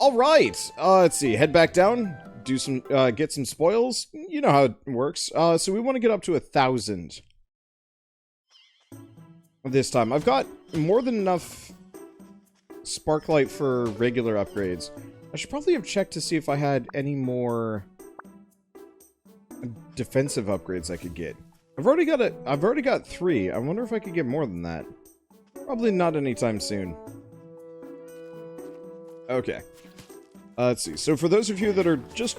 Alright, let's see, head back down, do some, get some spoils. You know how it works. So we want to get up to 1,000. This time. I've got more than enough Sparklight for regular upgrades. I should probably have checked to see if I had any more defensive upgrades I could get. I've already got 3. I wonder if I could get more than that. Probably not anytime soon. Okay. Let's see. So for those of you that are just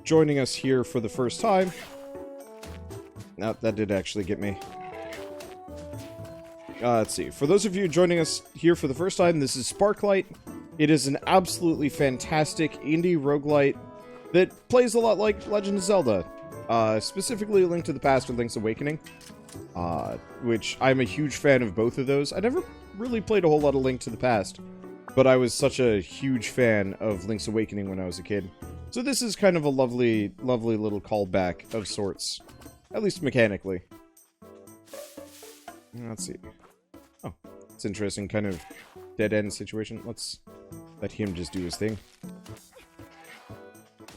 joining us here for the first time... No, that did actually get me. Let's see. For those of you joining us here for the first time, this is Sparklight. It is an absolutely fantastic indie roguelite that plays a lot like Legend of Zelda. Specifically A Link to the Past or Link's Awakening. Which I'm a huge fan of both of those. I never really played a whole lot of Link to the Past. But I was such a huge fan of Link's Awakening when I was a kid. So this is kind of a lovely, lovely little callback of sorts. At least mechanically. Let's see. Oh, it's interesting kind of dead-end situation. Let's let him just do his thing.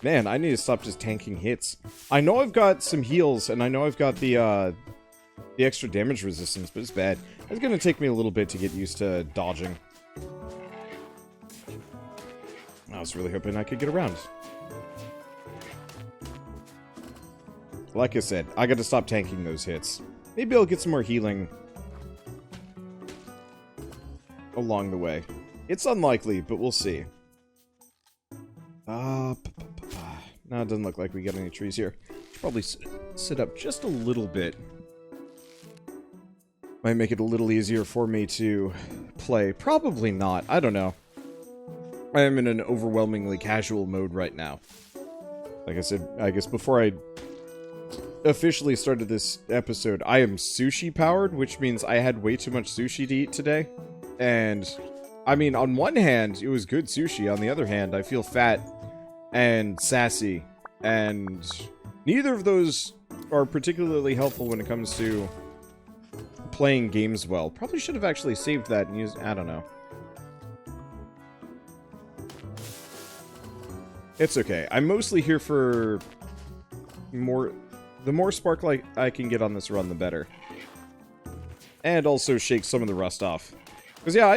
Man, I need to stop just tanking hits. I know I've got some heals, and I know I've got the extra damage resistance, but it's bad. It's gonna take me a little bit to get used to dodging. I was really hoping I could get around. Like I said, I gotta stop tanking those hits. Maybe I'll get some more healing along the way. It's unlikely, but we'll see. No, it doesn't look like we got any trees here. Should probably sit up just a little bit. Might make it a little easier for me to play. Probably not. I don't know. I am in an overwhelmingly casual mode right now. Like I said, I guess before I officially started this episode, I am sushi powered, which means I had way too much sushi to eat today. And, I mean, on one hand, it was good sushi. On the other hand, I feel fat and sassy. And neither of those are particularly helpful when it comes to playing games well. Probably should have actually saved that and used... I don't know. It's okay. I'm mostly here for more... The more Sparklight I can get on this run, the better. And also shake some of the rust off. Because, yeah,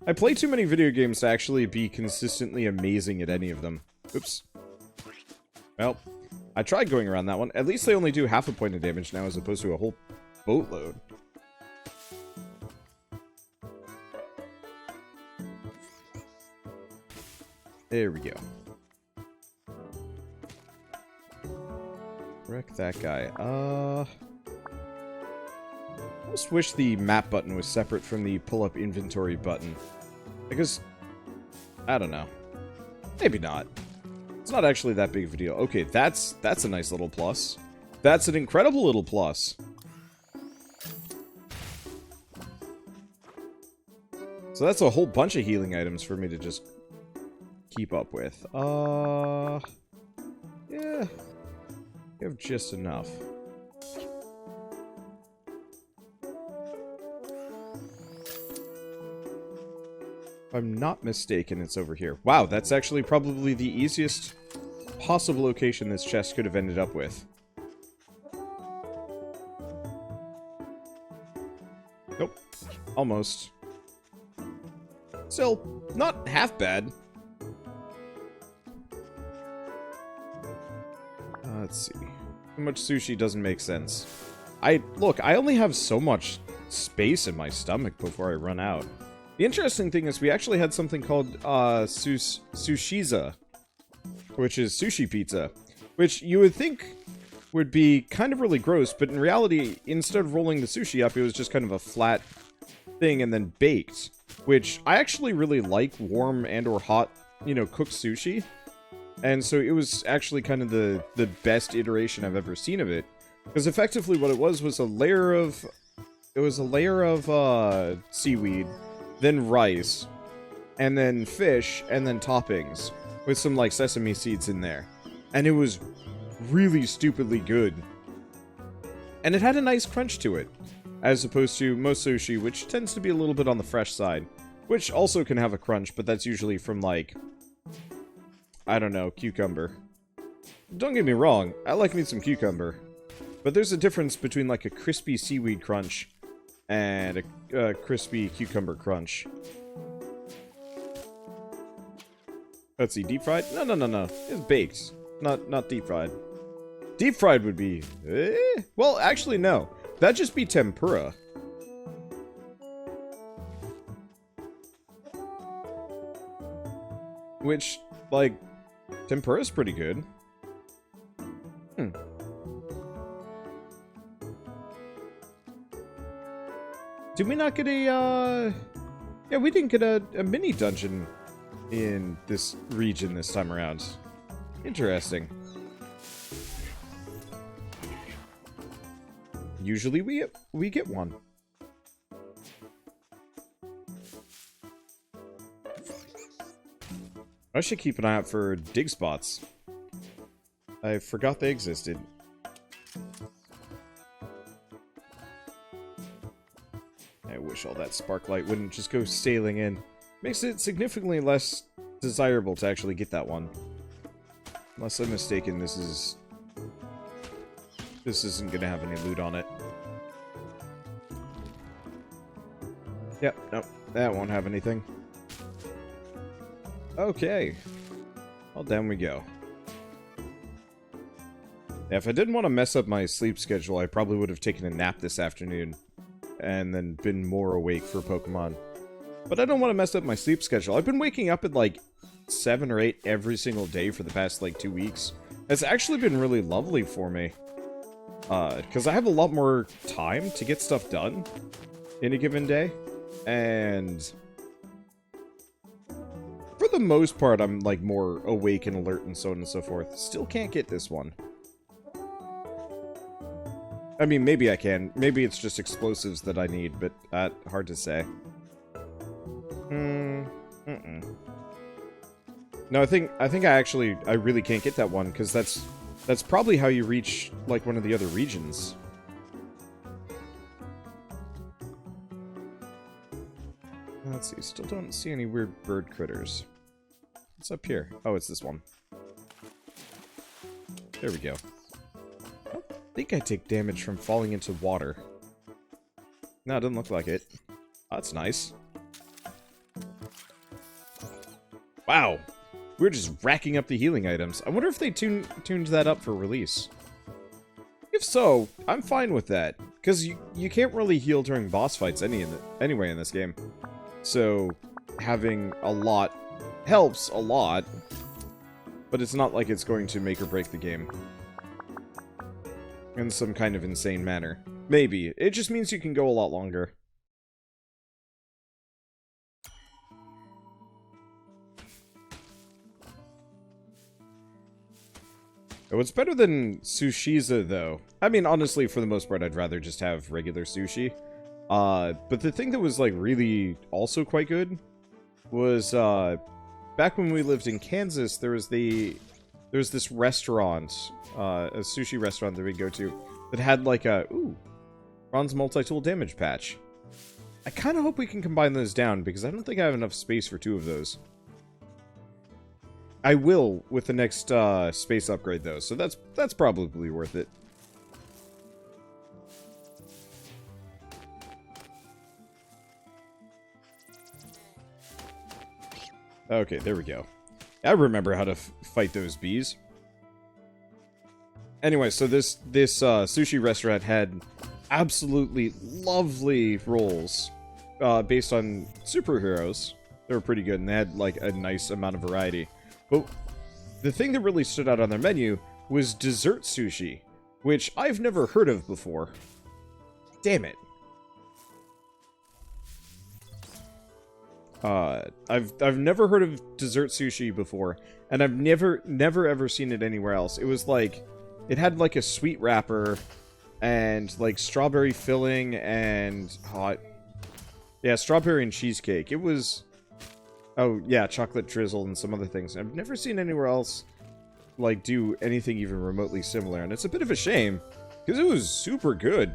I play too many video games to actually be consistently amazing at any of them. Oops. Well, I tried going around that one. At least they only do half a point of damage now as opposed to a whole boatload. There we go. Wreck that guy. I just wish the map button was separate from the pull-up inventory button. Because, I don't know. Maybe not. It's not actually that big of a deal. Okay, that's a nice little plus. That's an incredible little plus. So that's a whole bunch of healing items for me to just keep up with. Yeah. We have just enough. If I'm not mistaken, it's over here. Wow, that's actually probably the easiest possible location this chest could have ended up with. Nope. Almost. Still, not half bad. Let's see. Too much sushi doesn't make sense. Look, I only have so much space in my stomach before I run out. The interesting thing is we actually had something called sushiza, which is sushi pizza, which you would think would be kind of really gross, but in reality, instead of rolling the sushi up, it was just kind of a flat thing and then baked, which I actually really like warm and or hot, you know, cooked sushi. And so it was actually kind of the best iteration I've ever seen of it. Because effectively what it was a layer of... It was a layer of seaweed, then rice, and then fish, and then toppings. With some, like, sesame seeds in there. And it was really stupidly good. And it had a nice crunch to it. As opposed to most sushi, which tends to be a little bit on the fresh side. Which also can have a crunch, but that's usually from, like, I don't know, cucumber. Don't get me wrong, I like me some cucumber. But there's a difference between, like, a crispy seaweed crunch and a crispy cucumber crunch. Let's see, deep fried? No. It's baked. Not deep fried. Deep fried would be... Well, actually, no. That'd just be tempura. Which, like, tempura's pretty good. Did we not get a, Yeah, we didn't get a mini dungeon in this region this time around. Interesting. Usually we get one. I should keep an eye out for dig spots. I forgot they existed. I wish all that Sparklight wouldn't just go sailing in. Makes it significantly less desirable to actually get that one. Unless I'm mistaken, this isn't gonna have any loot on it. Yep, nope, that won't have anything. Okay. Well, down we go. Yeah, if I didn't want to mess up my sleep schedule, I probably would have taken a nap this afternoon and then been more awake for Pokemon. But I don't want to mess up my sleep schedule. I've been waking up at like 7 or 8 every single day for the past like 2 weeks. It's actually been really lovely for me. Because I have a lot more time to get stuff done in a given day. And for the most part, I'm like more awake and alert and so on and so forth. Still can't get this one. I mean, maybe I can. Maybe it's just explosives that I need, but hard to say. No, I think I really can't get that one, because that's probably how you reach, like, one of the other regions. Let's see, still don't see any weird bird critters. What's up here? Oh, it's this one. There we go. I think I take damage from falling into water. No, it doesn't look like it. Oh, that's nice. Wow! We're just racking up the healing items. I wonder if they tuned that up for release. If so, I'm fine with that. Because you can't really heal during boss fights anyway in this game. So, having a lot helps a lot. But it's not like it's going to make or break the game. In some kind of insane manner. Maybe. It just means you can go a lot longer. What's better than Sushiza, though? I mean, honestly, for the most part, I'd rather just have regular sushi. But the thing that was, like, really also quite good was, back when we lived in Kansas, there was this restaurant, a sushi restaurant that we'd go to, that had, like, bronze multi-tool damage patch. I kind of hope we can combine those down, because I don't think I have enough space for 2 of those. I will with the next space upgrade, though, so that's probably worth it. Okay, there we go. I remember how to fight those bees. Anyway, so this sushi restaurant had absolutely lovely rolls based on superheroes. They were pretty good, and they had like a nice amount of variety. But the thing that really stood out on their menu was dessert sushi, which I've never heard of before. Damn it. I've never heard of dessert sushi before, and I've never ever seen it anywhere else. It was like, it had like a sweet wrapper, and like strawberry filling, and yeah, strawberry and cheesecake. It was, oh yeah, chocolate drizzle and some other things. I've never seen anywhere else like do anything even remotely similar, and it's a bit of a shame, because it was super good.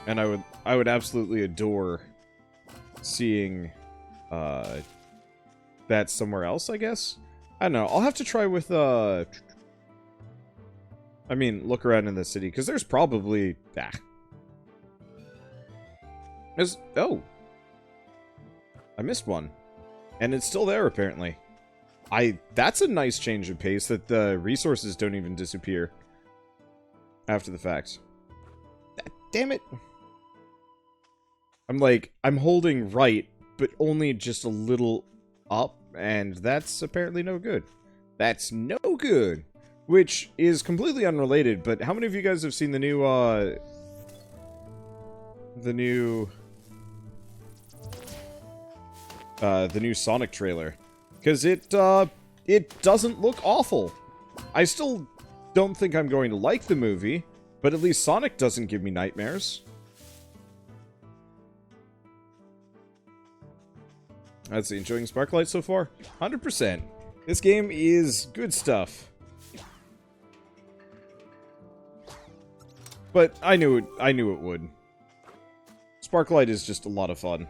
And I would absolutely adore seeing that somewhere else, I guess. I don't know. I'll have to try with I mean, look around in the city, because there's probably oh, I missed one. And it's still there, apparently. That's a nice change of pace, that the resources don't even disappear after the fact. Damn it. I'm holding right, but only just a little up, and that's apparently no good. That's no good. Which is completely unrelated, but how many of you guys have seen the new, the new Sonic trailer? Because it doesn't look awful. I still don't think I'm going to like the movie, but at least Sonic doesn't give me nightmares. Let's see, enjoying Sparklight so far? 100%. This game is good stuff. But I knew it would. Sparklight is just a lot of fun.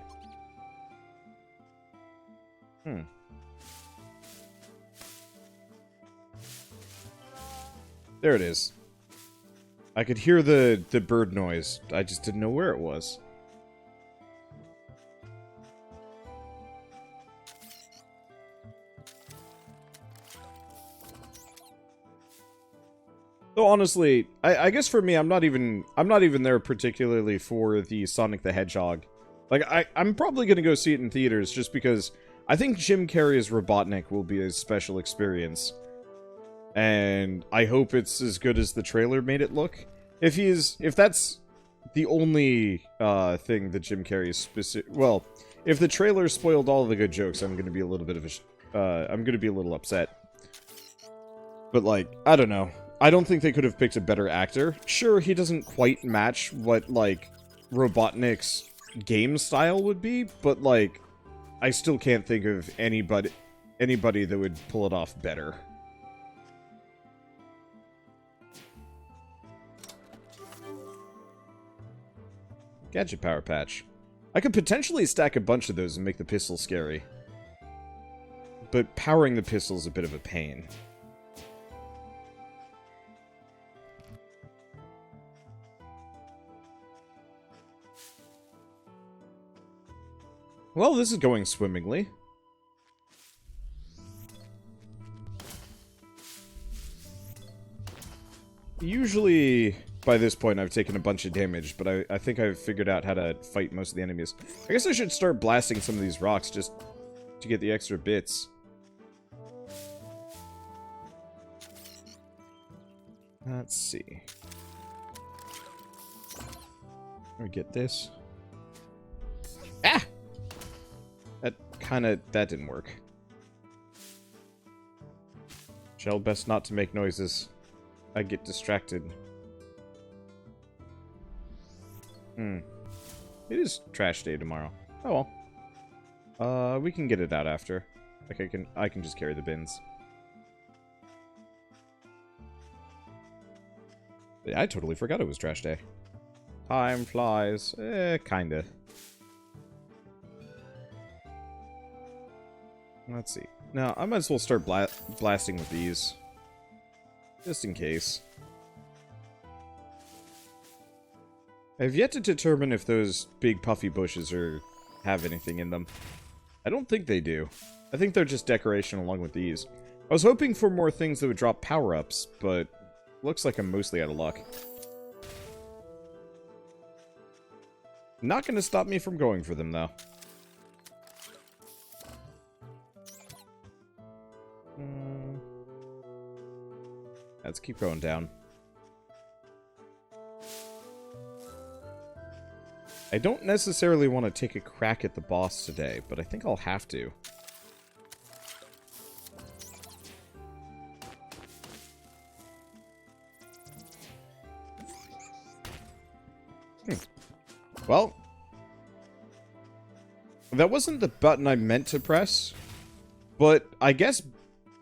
There it is. I could hear the bird noise. I just didn't know where it was. Though honestly, I guess for me, I'm not even there particularly for the Sonic the Hedgehog. Like, I'm probably gonna go see it in theaters just because I think Jim Carrey's Robotnik will be a special experience. And I hope it's as good as the trailer made it look. If that's the only thing that Jim Carrey is well, if the trailer spoiled all the good jokes, I'm gonna be a little bit of I'm gonna be a little upset. But like, I don't know. I don't think they could have picked a better actor. Sure, he doesn't quite match what, like, Robotnik's game style would be, but, like, I still can't think of anybody that would pull it off better. Gadget Power Patch. I could potentially stack a bunch of those and make the pistol scary. But powering the pistol is a bit of a pain. Well, this is going swimmingly. Usually, by this point, I've taken a bunch of damage, but I think I've figured out how to fight most of the enemies. I guess I should start blasting some of these rocks just to get the extra bits. Let's see. Let me get this. Ah! That didn't work. Shell, best not to make noises. I get distracted. It is trash day tomorrow. Oh well. We can get it out after. Like I can just carry the bins. Yeah, I totally forgot it was trash day. Time flies. Kinda. Let's see. Now, I might as well start blasting with these. Just in case. I've yet to determine if those big puffy bushes have anything in them. I don't think they do. I think they're just decoration along with these. I was hoping for more things that would drop power-ups, but looks like I'm mostly out of luck. Not gonna stop me from going for them, though. Let's keep going down. I don't necessarily want to take a crack at the boss today, but I think I'll have to. Well, that wasn't the button I meant to press, but I guess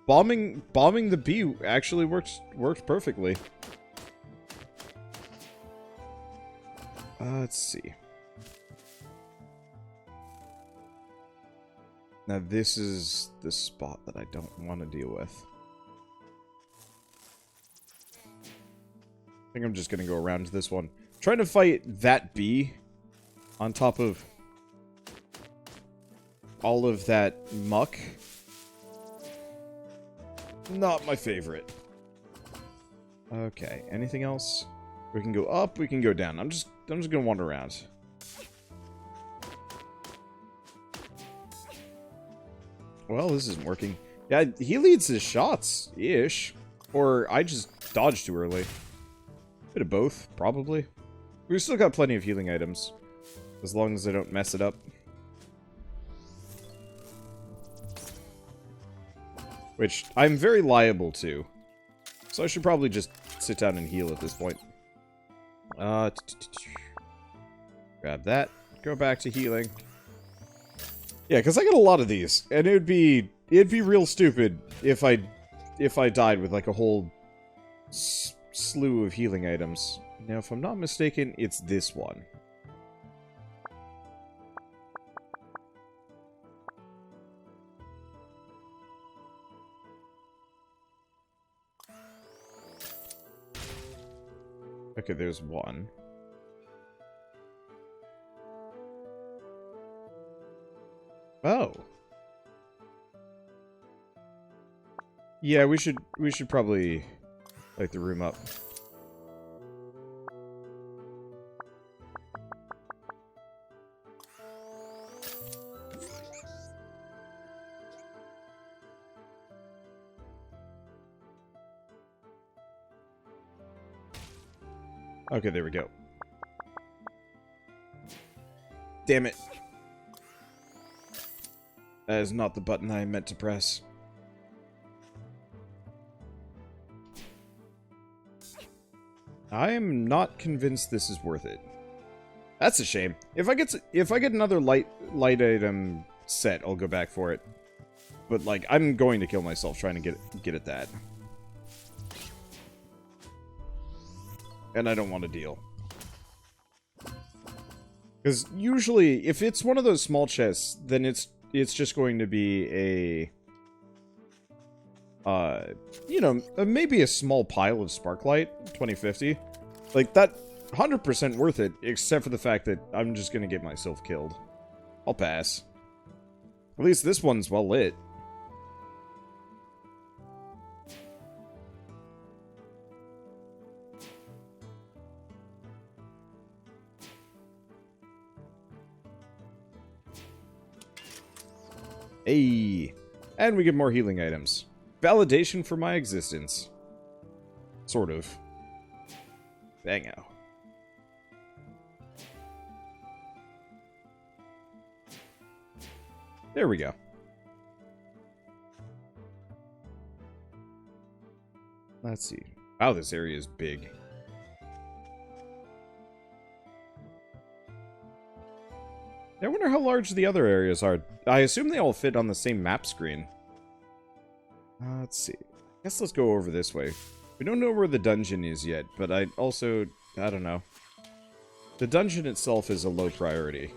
bombing the bee actually worked perfectly. Let's see. Now this is the spot that I don't want to deal with. I think I'm just gonna go around to this one. Trying to fight that bee on top of all of that muck. Not my favorite. Okay, anything else? We can go up, we can go down. I'm just gonna wander around. Well, this isn't working. Yeah, he leads his shots, ish. Or I just dodged too early. Bit of both, probably. We've still got plenty of healing items. As long as I don't mess it up. Which I'm very liable to. So I should probably just sit down and heal at this point. Grab that. Go back to healing. Yeah, because I got a lot of these. And it'd be real stupid if I died with like a whole slew of healing items. Now, if I'm not mistaken, it's this one. Okay, there's one. Oh. Yeah, we should probably light the room up. Okay, there we go. Damn it. That is not the button I meant to press. I am not convinced this is worth it. That's a shame. If I get another light item set, I'll go back for it. But like, I'm going to kill myself trying to get at that. And I don't want to deal. Because usually, if it's one of those small chests, then it's just going to be a... you know, maybe a small pile of Sparklight, 2050. Like, that 100% worth it, except for the fact that I'm just going to get myself killed. I'll pass. At least this one's well lit. Hey, and we get more healing items. Validation for my existence. Sort of. Bango. There we go. Let's see. Wow, this area is big. I wonder how large the other areas are. I assume they all fit on the same map screen. Let's see. I guess let's go over this way. We don't know where the dungeon is yet, but I don't know. The dungeon itself is a low priority.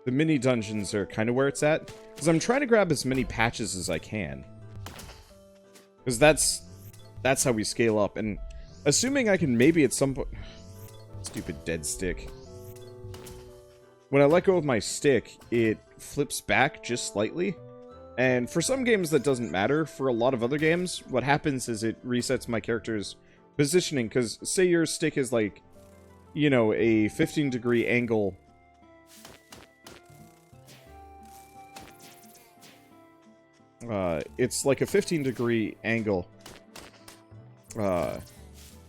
The mini dungeons are kind of where it's at, because I'm trying to grab as many patches as I can. Because that's how we scale up, and assuming I can maybe at some point... Stupid dead stick. When I let go of my stick, it flips back just slightly. And for some games that doesn't matter. For a lot of other games, what happens is it resets my character's positioning. Because say your stick is like, you know, a 15-degree angle. It's like a 15-degree angle.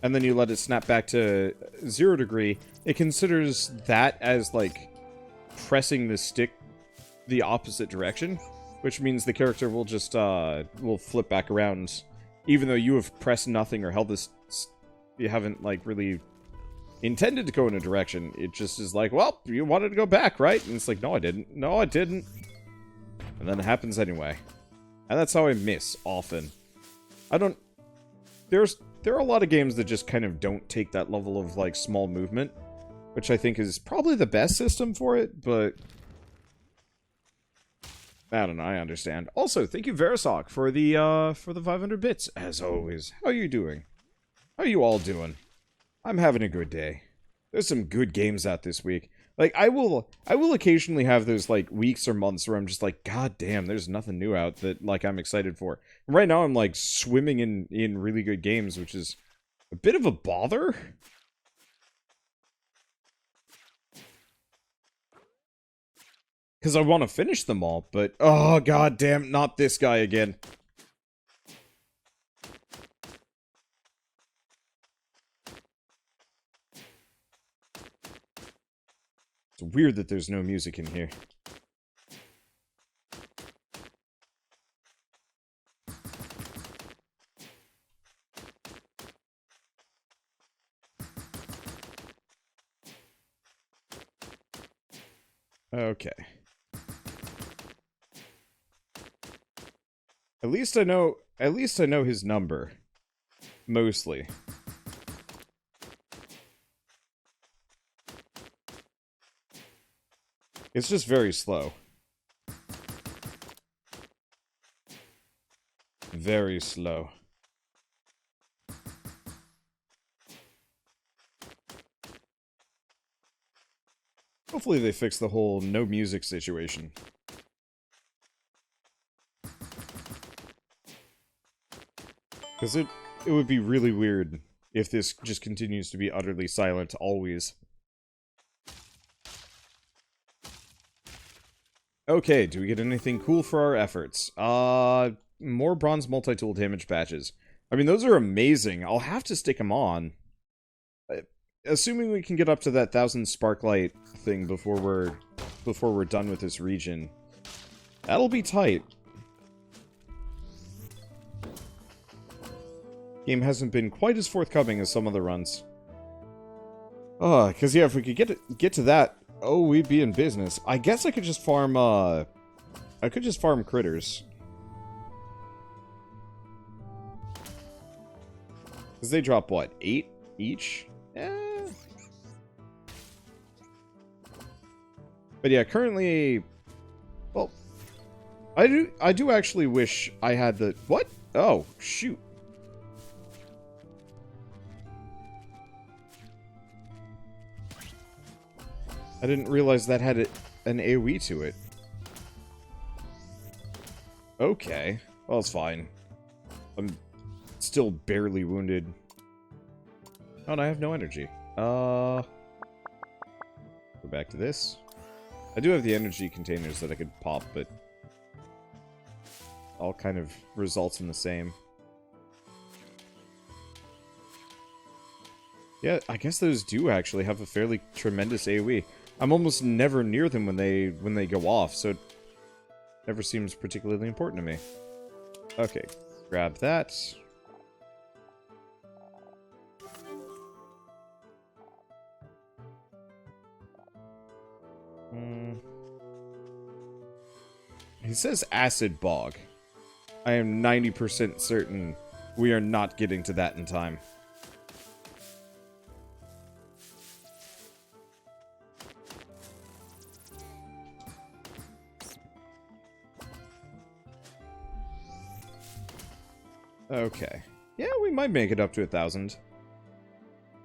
And then you let it snap back to 0 degree. It considers that as like pressing the stick the opposite direction, which means the character will just will flip back around, even though you have pressed nothing or held this. You haven't like really intended to go in a direction. It just is like, well, you wanted to go back, right? And it's like, no, I didn't. No, I didn't. And then it happens anyway. And that's how I miss often. I don't. there are a lot of games that just kind of don't take that level of, like, small movement, which I think is probably the best system for it, but I don't know, I understand. Also, thank you, Verisok, for the 500 bits, as always. How are you doing? How are you all doing? I'm having a good day. There's some good games out this week. Like, I will occasionally have those, like, weeks or months where I'm just like, God damn, there's nothing new out that, like, I'm excited for. And right now I'm, like, swimming in really good games, which is a bit of a bother. Because I want to finish them all, but, oh, god damn, not this guy again. It's weird that there's no music in here. Okay. At least I know his number. Mostly. It's just very slow. Very slow. Hopefully they fix the whole no music situation. Because it would be really weird if this just continues to be utterly silent always. Okay, do we get anything cool for our efforts? More bronze multi-tool damage patches. I mean, those are amazing. I'll have to stick them on. Assuming we can get up to that 1000 Sparklight thing before we're done with this region. That'll be tight. Game hasn't been quite as forthcoming as some other runs. Cause yeah, if we could get to that, oh, we'd be in business. I guess I could just farm, critters. Cause they drop, what, 8 each? But yeah, currently, well, I do actually wish I had the, what? Oh, shoot. I didn't realize that had an AoE to it. Okay. Well, it's fine. I'm still barely wounded. Oh, and I have no energy. Go back to this. I do have the energy containers that I could pop, but all kind of results in the same. Yeah, I guess those do actually have a fairly tremendous AoE. I'm almost never near them when they go off, so it never seems particularly important to me. Okay, grab that. He says acid bog. I am 90% certain we are not getting to that in time. Okay. Yeah, we might make it up to 1000.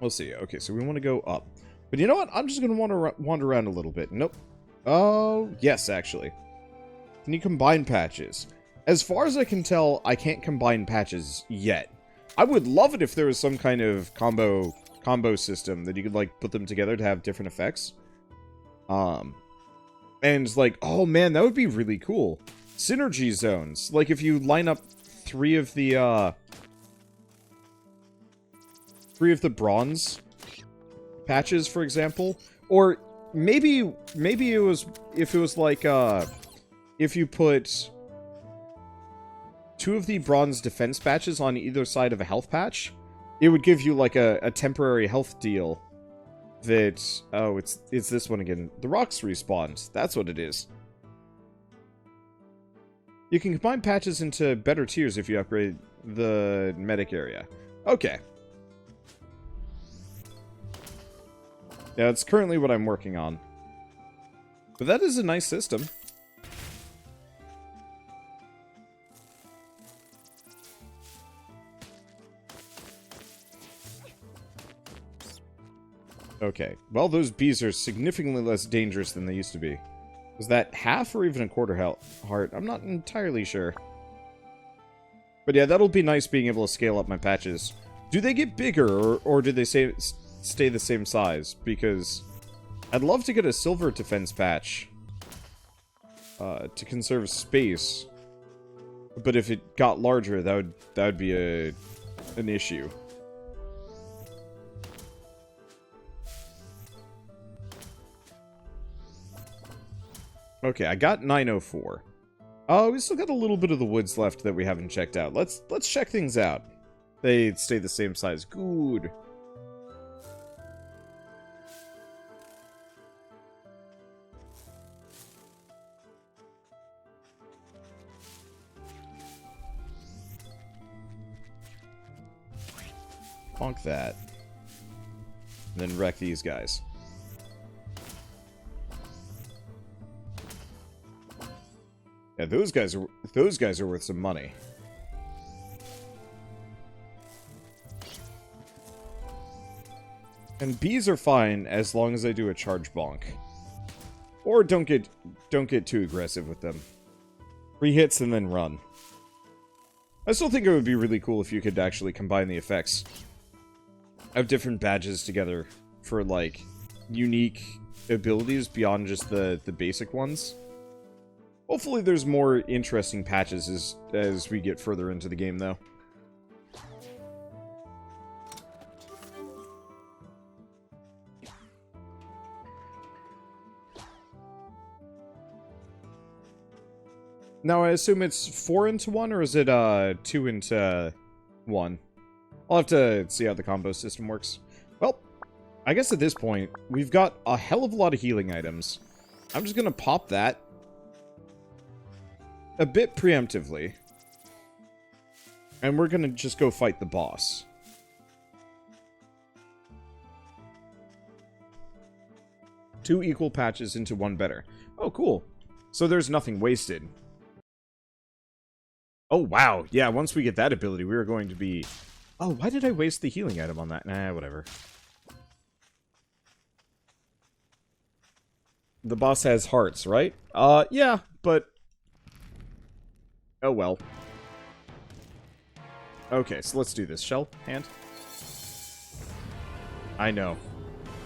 We'll see. Okay, so we want to go up. But you know what? I'm just going to wander around a little bit. Nope. Oh, yes, actually. Can you combine patches? As far as I can tell, I can't combine patches yet. I would love it if there was some kind of combo system that you could, like, put them together to have different effects. And, like, oh man, that would be really cool. Synergy zones. Like, if you line up three of the bronze patches, for example, or maybe it was, if it was like if you put 2 of the bronze defense patches on either side of a health patch, it would give you like a temporary health deal that, oh, it's this one again. The rocks respawned. That's what it is. You can combine patches into better tiers if you upgrade the medic area. Okay. Yeah, it's currently what I'm working on. But that is a nice system. Okay. Well, those bees are significantly less dangerous than they used to be. Was that half or even a quarter heart? I'm not entirely sure. But yeah, that'll be nice being able to scale up my patches. Do they get bigger, or do they stay the same size? Because I'd love to get a silver defense patch to conserve space. But if it got larger, that would be an issue. Okay, I got 904. Oh, we still got a little bit of the woods left that we haven't checked out. Let's check things out. They stay the same size. Good. Bonk that. And then wreck these guys. Yeah, those guys are worth some money. And bees are fine as long as I do a charge bonk. Or don't get too aggressive with them. 3 hits and then run. I still think it would be really cool if you could actually combine the effects of different badges together for, like, unique abilities beyond just the basic ones. Hopefully there's more interesting patches as we get further into the game, though. Now, I assume it's 4 into 1, or is it 2 into 1? I'll have to see how the combo system works. Well, I guess at this point, we've got a hell of a lot of healing items. I'm just gonna pop that a bit preemptively. And we're gonna just go fight the boss. Two equal patches into one better. Oh, cool. So there's nothing wasted. Oh, wow. Yeah, once we get that ability, we are going to be... Oh, why did I waste the healing item on that? Nah, whatever. The boss has hearts, right? Yeah, but... Oh, well. Okay, so let's do this. Shell? Hand? I know.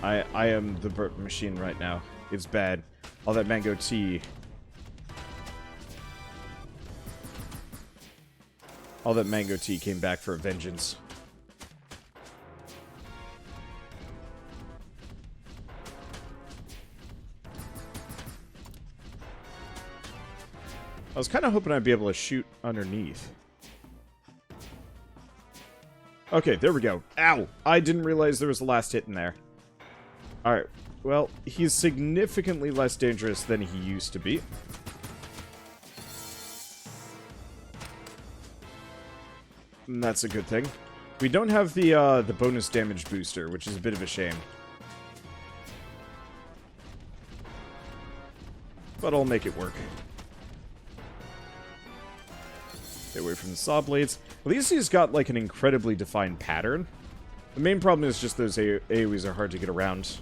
I am the burp machine right now. It's bad. All that mango tea. All that mango tea came back for a vengeance. I was kind of hoping I'd be able to shoot underneath. Okay, there we go. Ow! I didn't realize there was a last hit in there. Alright, well, he's significantly less dangerous than he used to be. And that's a good thing. We don't have the bonus damage booster, which is a bit of a shame. But I'll make it work. Stay away from the saw blades. At least he's got, like, an incredibly defined pattern. The main problem is just those AoEs are hard to get around.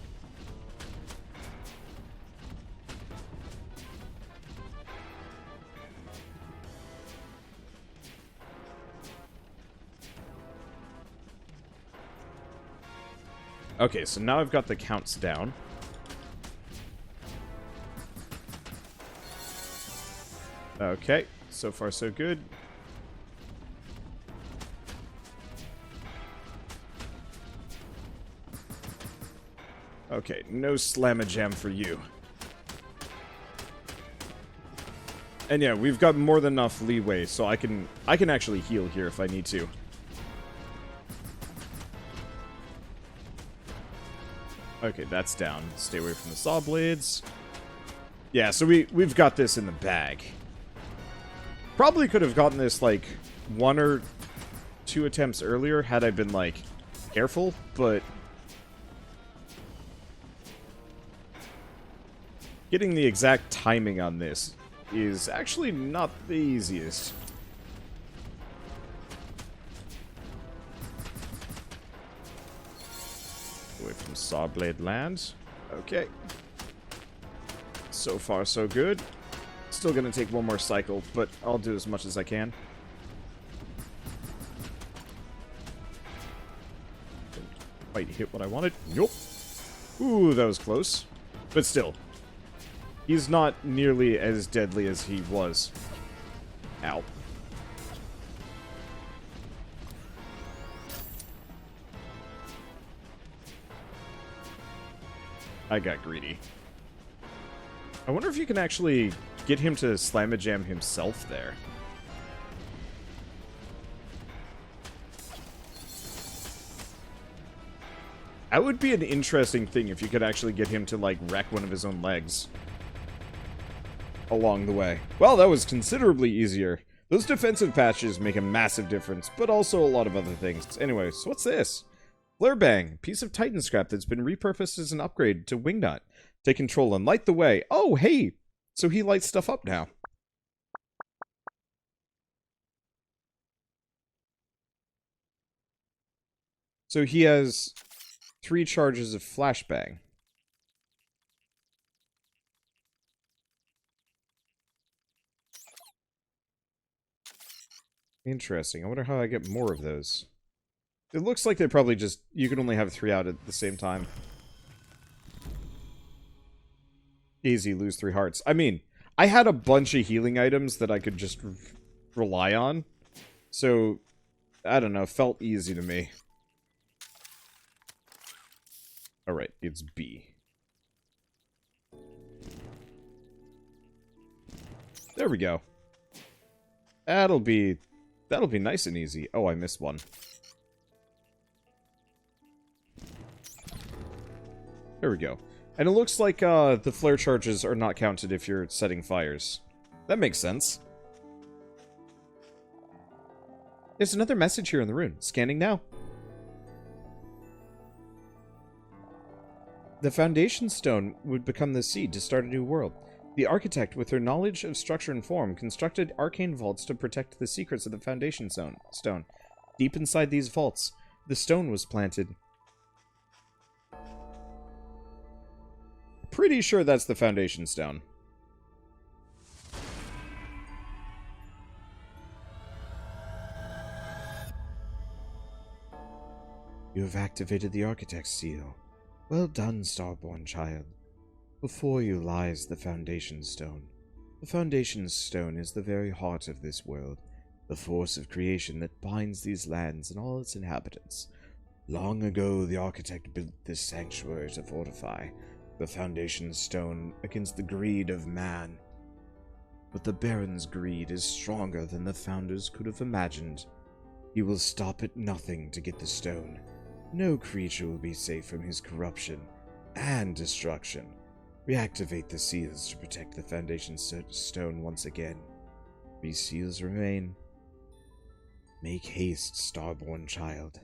Okay, so now I've got the counts down. Okay, so far so good. Okay, no slam-a-jam for you. And yeah, we've got more than enough leeway, so I can actually heal here if I need to. Okay, that's down. Stay away from the saw blades. Yeah, so we've got this in the bag. Probably could have gotten this, like, 1 or 2 attempts earlier had I been, like, careful, but getting the exact timing on this is actually not the easiest. Away from Sawblade Land. Okay. So far, so good. Still gonna take one more cycle, but I'll do as much as I can. Didn't quite hit what I wanted. Nope. Ooh, that was close. But still. He's not nearly as deadly as he was. Ow. I got greedy. I wonder if you can actually get him to slam-a-jam himself there. That would be an interesting thing if you could actually get him to, like, wreck one of his own legs along the way. Well, that was considerably easier. Those defensive patches make a massive difference, but also a lot of other things. Anyways, what's this? Flare Bang, piece of Titan scrap that's been repurposed as an upgrade to Wingnut. Take control and light the way. Oh, hey! So he lights stuff up now. So he has 3 charges of Flashbang. Interesting. I wonder how I get more of those. It looks like they probably just... You can only have 3 out at the same time. Easy, lose 3 hearts. I mean, I had a bunch of healing items that I could just rely on. So, I don't know, felt easy to me. Alright, it's B. There we go. That'll be nice and easy. Oh, I missed one. There we go. And it looks like the flare charges are not counted if you're setting fires. That makes sense. There's another message here in the rune. Scanning now. The foundation stone would become the seed to start a new world. The architect, with her knowledge of structure and form, constructed arcane vaults to protect the secrets of the foundation stone. Deep inside these vaults, the stone was planted. Pretty sure that's the foundation stone. You have activated the architect's seal. Well done, Starborn child. Before you lies the foundation stone. The foundation stone is the very heart of this world, the force of creation that binds these lands and all its inhabitants. Long ago, the architect built this sanctuary to fortify the foundation stone against the greed of man. But the Baron's greed is stronger than the founders could have imagined. He will stop at nothing to get the stone. No creature will be safe from his corruption and destruction. Reactivate the seals to protect the foundation stone once again. These seals remain. Make haste, Starborn child.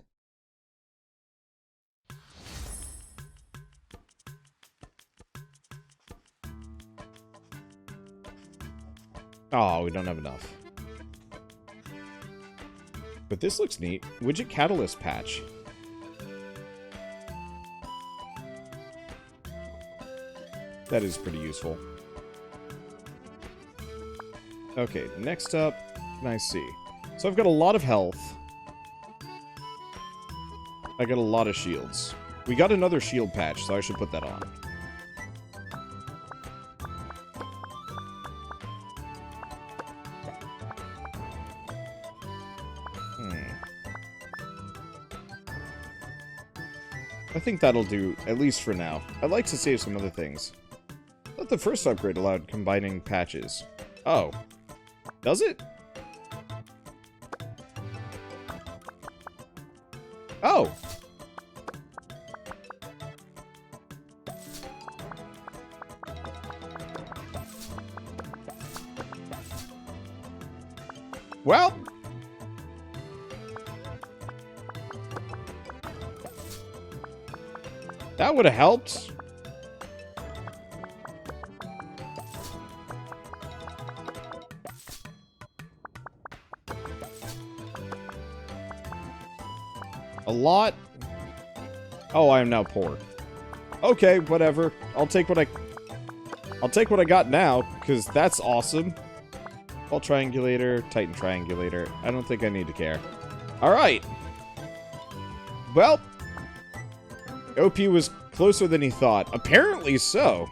Oh, we don't have enough. But this looks neat. Widget Catalyst Patch. That is pretty useful. Okay, next up, can I see? So I've got a lot of health. I got a lot of shields. We got another shield patch, so I should put that on. I think that'll do, at least for now. I'd like to save some other things. I thought the first upgrade allowed combining patches. Oh. Does it? Oh! Well... That would have helped. A lot? Oh, I am now poor. Okay, whatever. I'll take what I got now, because that's awesome. Ball triangulator, Titan triangulator. I don't think I need to care. Alright. Well, OP was closer than he thought. Apparently so.